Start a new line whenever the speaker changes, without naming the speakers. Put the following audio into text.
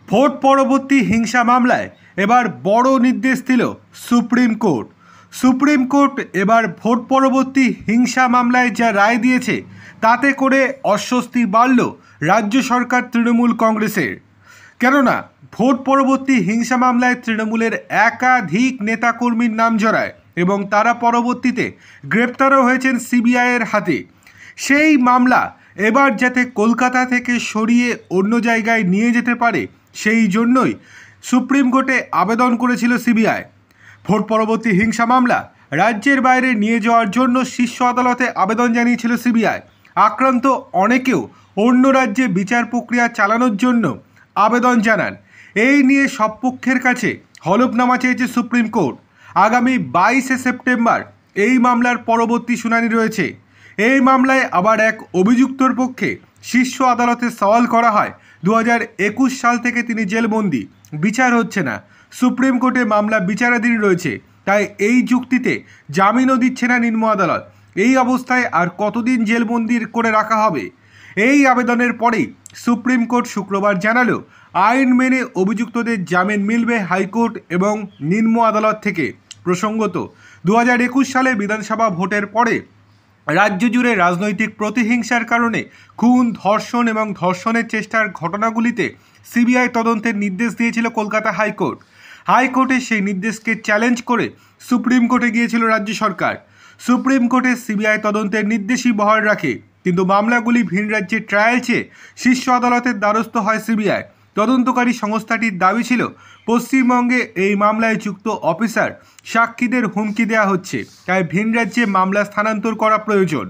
Vote পরবর্তী হিংসা মামলায় এবার বড় নির্দেশ দিল সুপ্রিম কোর্ট। সুপ্রিম কোর্ট এবার ভোট পরবর্তী হিংসা মামলায় যা রায় দিয়েছে তাতে করে অস্বস্তি বাড়ল রাজ্য সরকার তৃণমূল কংগ্রেসের। কেননা ভোট পরবর্তী হিংসা মামলায় তৃণমূলের একাধিক নেতাকর্মীর নাম জড়ায় এবং তারা পরবর্তীতে গ্রেপ্তারও হয়েছেন সিবিআইয়ের হাতে। সেই মামলা এবার যাতে কলকাতা থেকে সরিয়ে অন্য জায়গায় নিয়ে যেতে পারে সেই জন্যই সুপ্রিম কোর্টে আবেদন করেছিল সিবিআই। ভোট পরবর্তী হিংসা মামলা রাজ্যের বাইরে নিয়ে যাওয়ার জন্য শীর্ষ আদালতে আবেদন জানিয়েছিল সিবিআই। আক্রান্ত অনেকেও অন্য রাজ্যে বিচার প্রক্রিয়া চালানোর জন্য আবেদন জানান। এই নিয়ে সব পক্ষের কাছে হলফনামা চেয়েছে সুপ্রিম কোর্ট। আগামী 22শে সেপ্টেম্বর এই মামলার পরবর্তী শুনানি রয়েছে। এই মামলায় আবার এক অভিযুক্তর পক্ষে শীর্ষ আদালতে সওয়াল করা হয় 2021 সাল থেকে তিনি জেলবন্দি, বিচার হচ্ছে না। সুপ্রিম কোর্টে মামলা বিচারাধীন রয়েছে, তাই এই যুক্তিতে জামিনও দিচ্ছে না নিম্ন আদালত। এই অবস্থায় আর কতদিন জেলবন্দি করে রাখা হবে? এই আবেদনের পরেই সুপ্রিম কোর্ট শুক্রবার জানালো আইন মেনে অভিযুক্তদের জামিন মিলবে হাইকোর্ট এবং নিম্ন আদালত থেকে। প্রসঙ্গত 2021 সালে বিধানসভা ভোটের পরে রাজ্য জুড়ে রাজনৈতিক প্রতিহিংসার কারণে খুন, ধর্ষণ এবং ধর্ষণের চেষ্টার ঘটনাগুলিতে সিবিআই তদন্তের নির্দেশ দিয়েছিল কলকাতা হাইকোর্ট। হাইকোর্টে সেই নির্দেশকে চ্যালেঞ্জ করে সুপ্রিম কোর্টে গিয়েছিল রাজ্য সরকার। সুপ্রিম কোর্টে সিবিআই তদন্তের নির্দেশই বহাল রাখে, কিন্তু মামলাগুলি ভিন রাজ্যে ট্রায়াল চেয়ে শীর্ষ আদালতের দ্বারস্থ হয় সিবিআই। তদন্তকারী সংস্থাটির দাবি ছিল পশ্চিমবঙ্গে এই মামলায় যুক্ত অফিসার সাক্ষীদের হুমকি দেওয়া হচ্ছে, তাই ভিন রাজ্যে মামলা স্থানান্তর করা প্রয়োজন।